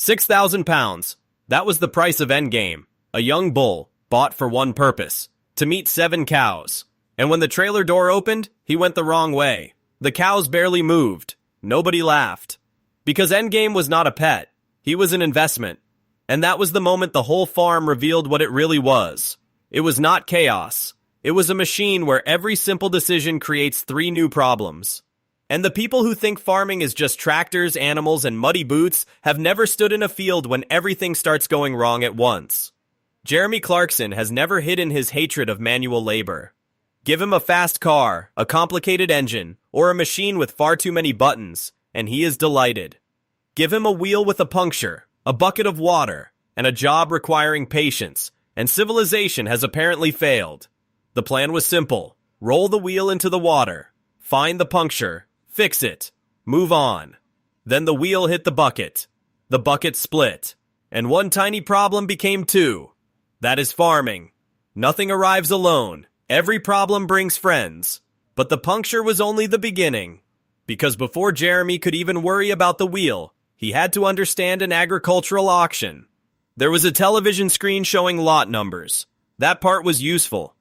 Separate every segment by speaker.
Speaker 1: 6,000 pounds. That was the price of Endgame. A young bull, bought for one purpose, to meet 7 cows. And when the trailer door opened, he went the wrong way. The cows barely moved. Nobody laughed. Because Endgame was not a pet. He was an investment. And that was the moment the whole farm revealed what it really was. It was not chaos. It was a machine where every simple decision creates 3 new problems. And the people who think farming is just tractors, animals, and muddy boots have never stood in a field when everything starts going wrong at once. Jeremy Clarkson has never hidden his hatred of manual labor. Give him a fast car, a complicated engine, or a machine with far too many buttons, and he is delighted. Give him a wheel with a puncture, a bucket of water, and a job requiring patience, and civilization has apparently failed. The plan was simple. Roll the wheel into the water, find the puncture, fix it, move on. Then the wheel hit the bucket. The bucket split, and one tiny problem became 2. That is farming. Nothing arrives alone. Every problem brings friends. But the puncture was only the beginning. Because before Jeremy could even worry about the wheel, he had to understand an agricultural auction. There was a television screen showing lot numbers. That part was useful.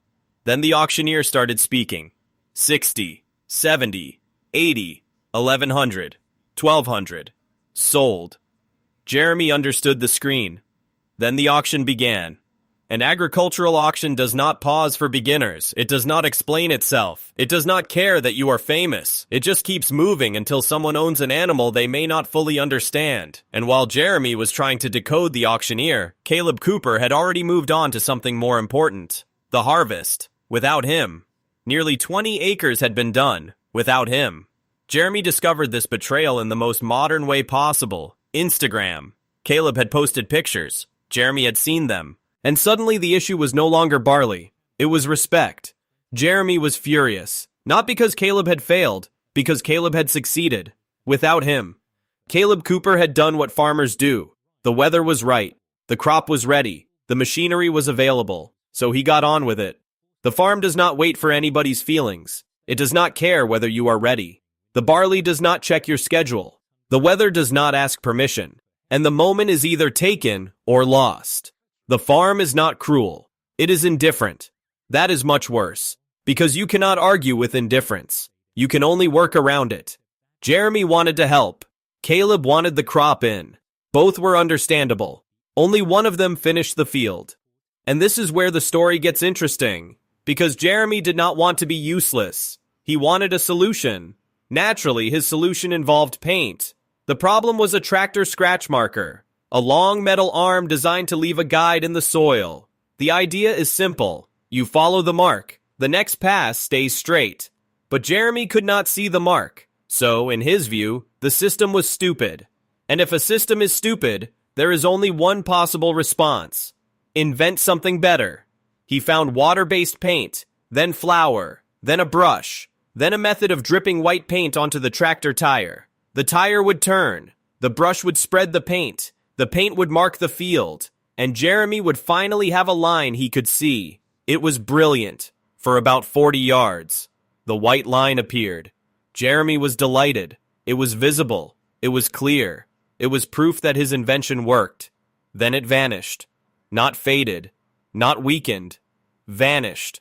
Speaker 1: Then the auctioneer started speaking. 60, 70, 80, 1100, 1200. Sold. Jeremy understood the screen. Then the auction began. An agricultural auction does not pause for beginners. It does not explain itself. It does not care that you are famous. It just keeps moving until someone owns an animal they may not fully understand. And while Jeremy was trying to decode the auctioneer, Caleb Cooper had already moved on to something more important. The harvest. Without him. Nearly 20 acres had been done. Without him. Jeremy discovered this betrayal in the most modern way possible. Instagram. Caleb had posted pictures. Jeremy had seen them. And suddenly the issue was no longer barley. It was respect. Jeremy was furious. Not because Caleb had failed, because Caleb had succeeded. Without him. Caleb Cooper had done what farmers do. The weather was right. The crop was ready. The machinery was available. So he got on with it. The farm does not wait for anybody's feelings. It does not care whether you are ready. The barley does not check your schedule. The weather does not ask permission. And the moment is either taken or lost. The farm is not cruel. It is indifferent. That is much worse, because you cannot argue with indifference. You can only work around it. Jeremy wanted to help. Caleb wanted the crop in. Both were understandable. Only one of them finished the field. And this is where the story gets interesting, because Jeremy did not want to be useless. He wanted a solution. Naturally, his solution involved paint. The problem was a tractor scratch marker. A long metal arm designed to leave a guide in the soil. The idea is simple. You follow the mark. The next pass stays straight. But Jeremy could not see the mark. So, in his view, the system was stupid. And if a system is stupid, there is only one possible response. Invent something better. He found water-based paint, then flour, then a brush, then a method of dripping white paint onto the tractor tire. The tire would turn. The brush would spread the paint. The paint would mark the field, and Jeremy would finally have a line he could see. It was brilliant. For about 40 yards, the white line appeared. Jeremy was delighted. It was visible. It was clear. It was proof that his invention worked. Then it vanished. Not faded. Not weakened. Vanished.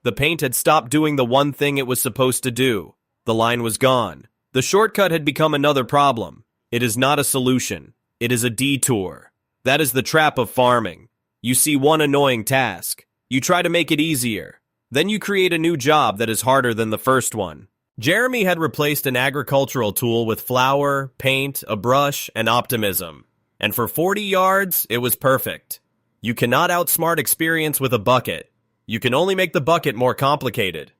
Speaker 1: The paint had stopped doing the one thing it was supposed to do. The line was gone. The shortcut had become another problem. It is not a solution. It is a detour. That is the trap of farming. You see one annoying task. You try to make it easier. Then you create a new job that is harder than the first one. Jeremy had replaced an agricultural tool with flour, paint, a brush, and optimism. And for 40 yards, it was perfect. You cannot outsmart experience with a bucket. You can only make the bucket more complicated.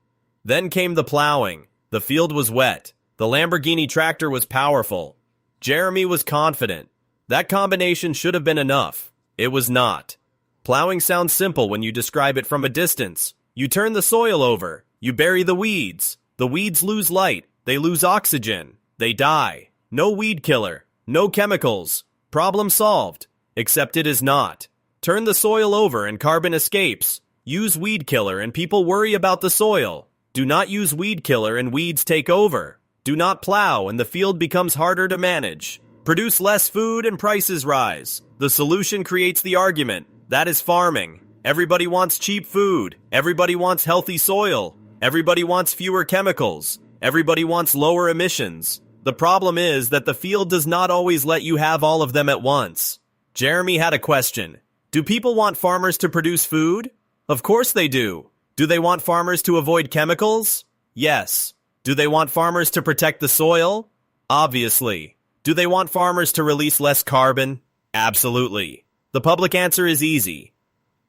Speaker 1: Then came the plowing. The field was wet. The Lamborghini tractor was powerful. Jeremy was confident. That combination should have been enough. It was not. Plowing sounds simple when you describe it from a distance. You turn the soil over. You bury the weeds. The weeds lose light. They lose oxygen. They die. No weed killer. No chemicals. Problem solved. Except it is not. Turn the soil over and carbon escapes. Use weed killer and people worry about the soil. Do not use weed killer and weeds take over. Do not plow and the field becomes harder to manage. Produce less food and prices rise. The solution creates the argument. That is farming. Everybody wants cheap food. Everybody wants healthy soil. Everybody wants fewer chemicals. Everybody wants lower emissions. The problem is that the field does not always let you have all of them at once. Jeremy had a question. Do people want farmers to produce food? Of course they do. Do they want farmers to avoid chemicals? Yes. Do they want farmers to protect the soil? Obviously. Do they want farmers to release less carbon? Absolutely. The public answer is easy.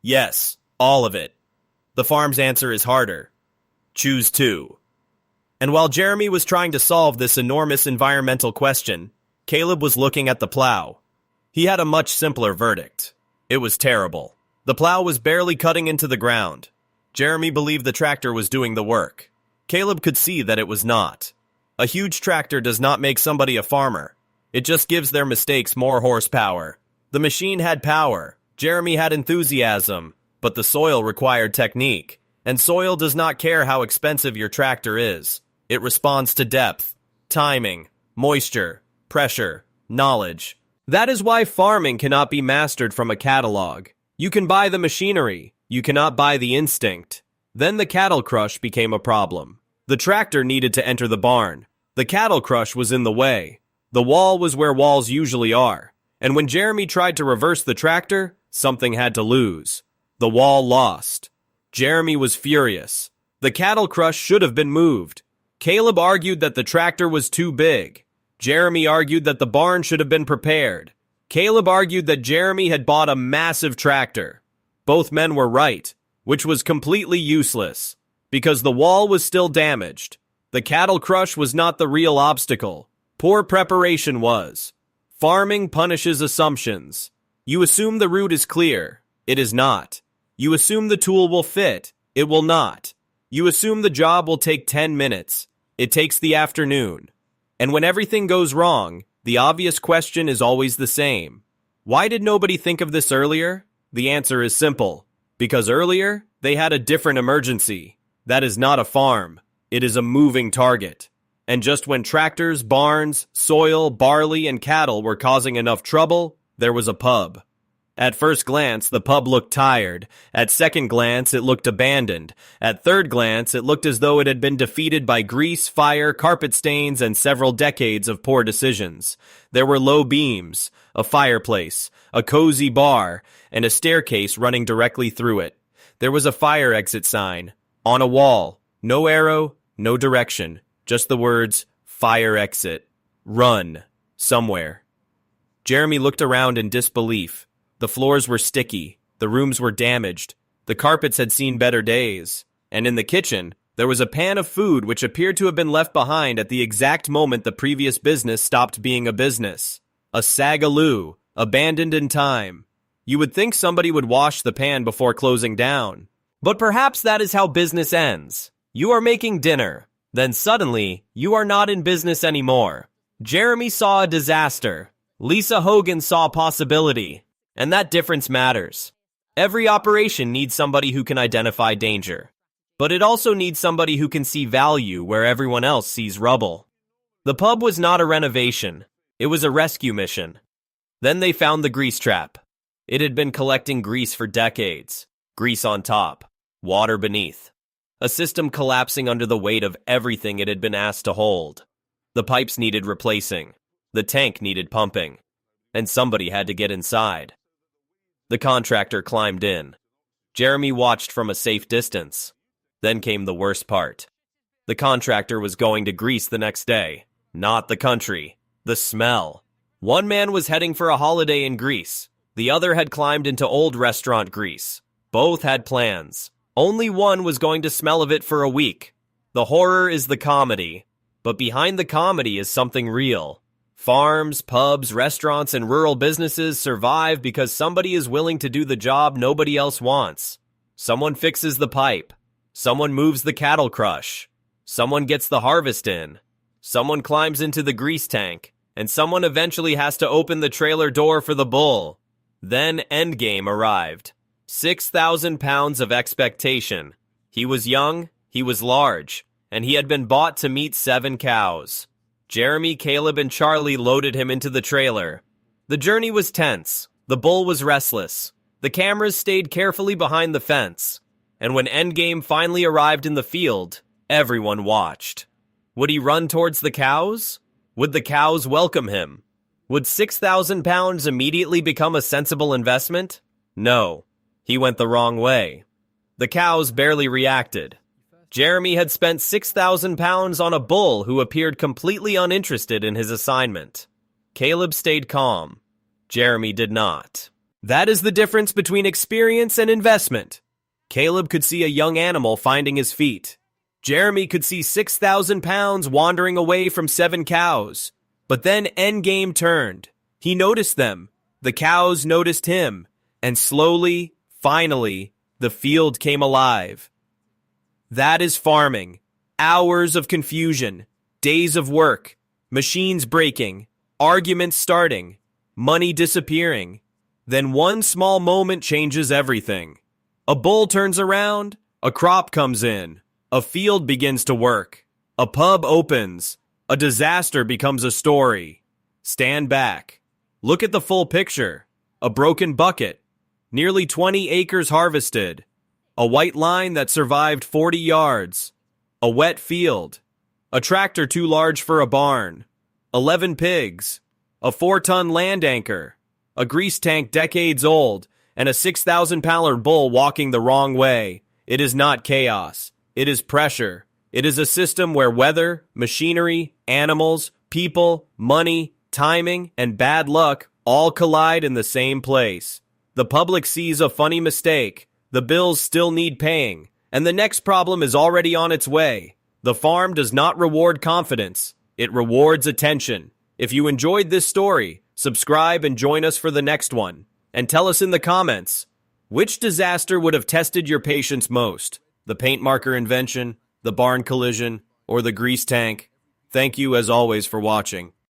Speaker 1: Yes, all of it. The farm's answer is harder. Choose two. And while Jeremy was trying to solve this enormous environmental question, Caleb was looking at the plow. He had a much simpler verdict. It was terrible. The plow was barely cutting into the ground. Jeremy believed the tractor was doing the work. Caleb could see that it was not. A huge tractor does not make somebody a farmer. It just gives their mistakes more horsepower. The machine had power. Jeremy had enthusiasm, but the soil required technique. And soil does not care how expensive your tractor is. It responds to depth, timing, moisture, pressure, knowledge. That is why farming cannot be mastered from a catalog. You can buy the machinery. You cannot buy the instinct. Then the cattle crush became a problem. The tractor needed to enter the barn. The cattle crush was in the way. The wall was where walls usually are. And when Jeremy tried to reverse the tractor, something had to lose. The wall lost. Jeremy was furious. The cattle crush should have been moved. Caleb argued that the tractor was too big. Jeremy argued that the barn should have been prepared. Caleb argued that Jeremy had bought a massive tractor. Both men were right, which was completely useless, because the wall was still damaged. The cattle crush was not the real obstacle. Poor preparation was. Farming punishes assumptions. You assume the route is clear. It is not. You assume the tool will fit. It will not. You assume the job will take 10 minutes. It takes the afternoon. And when everything goes wrong, the obvious question is always the same. Why did nobody think of this earlier? The answer is simple. Because earlier, they had a different emergency. That is not a farm. It is a moving target. And just when tractors, barns, soil, barley, and cattle were causing enough trouble, there was a pub. At first glance, the pub looked tired. At second glance, it looked abandoned. At third glance, it looked as though it had been defeated by grease, fire, carpet stains, and several decades of poor decisions. There were low beams, a fireplace, a cozy bar, and a staircase running directly through it. There was a fire exit sign. On a wall. No arrow, no direction. Just the words, fire exit. Run. Somewhere. Jeremy looked around in disbelief. The floors were sticky. The rooms were damaged. The carpets had seen better days. And in the kitchen, there was a pan of food which appeared to have been left behind at the exact moment the previous business stopped being a business. A sagaloo, abandoned in time. You would think somebody would wash the pan before closing down. But perhaps that is how business ends. You are making dinner. Then suddenly, you are not in business anymore. Jeremy saw a disaster. Lisa Hogan saw possibility. And that difference matters. Every operation needs somebody who can identify danger. But it also needs somebody who can see value where everyone else sees rubble. The pub was not a renovation. It was a rescue mission. Then they found the grease trap. It had been collecting grease for decades. Grease on top. Water beneath. A system collapsing under the weight of everything it had been asked to hold. The pipes needed replacing. The tank needed pumping. And somebody had to get inside. The contractor climbed in. Jeremy watched from a safe distance. Then came the worst part. The contractor was going to Greece the next day. Not the country. The smell. One man was heading for a holiday in Greece. The other had climbed into old restaurant Greece. Both had plans. Only one was going to smell of it for a week. The horror is the comedy. But behind the comedy is something real. Farms, pubs, restaurants, and rural businesses survive because somebody is willing to do the job nobody else wants. Someone fixes the pipe. Someone moves the cattle crush. Someone gets the harvest in. Someone climbs into the grease tank. And someone eventually has to open the trailer door for the bull. Then Endgame arrived. 6,000 pounds of expectation. He was young, he was large, and he had been bought to meet 7 cows. Jeremy, Caleb, and Charlie loaded him into the trailer. The journey was tense. The bull was restless. The cameras stayed carefully behind the fence. And when Endgame finally arrived in the field, everyone watched. Would he run towards the cows? Would the cows welcome him? Would £6,000 immediately become a sensible investment? No. He went the wrong way. The cows barely reacted. Jeremy had spent £6,000 on a bull who appeared completely uninterested in his assignment. Caleb stayed calm. Jeremy did not. That is the difference between experience and investment. Caleb could see a young animal finding his feet. Jeremy could see £6,000 wandering away from 7 cows. But then Endgame turned. He noticed them. The cows noticed him. And slowly, finally, the field came alive. That is farming. Hours of confusion. Days of work. Machines breaking. Arguments starting. Money disappearing. Then one small moment changes everything. A bull turns around. A crop comes in. A field begins to work. A pub opens. A disaster becomes a story. Stand back. Look at the full picture. A broken bucket. Nearly 20 acres harvested. A white line that survived 40 yards. A wet field. A tractor too large for a barn. 11 pigs. A 4-ton land anchor. A grease tank decades old. And a 6,000-pound bull walking the wrong way. It is not chaos. It is pressure. It is a system where weather, machinery, animals, people, money, timing, and bad luck all collide in the same place. The public sees a funny mistake. The bills still need paying. And the next problem is already on its way. The farm does not reward confidence. It rewards attention. If you enjoyed this story, subscribe and join us for the next one. And tell us in the comments, which disaster would have tested your patience most? The paint marker invention, the barn collision, or the grease tank? Thank you as always for watching.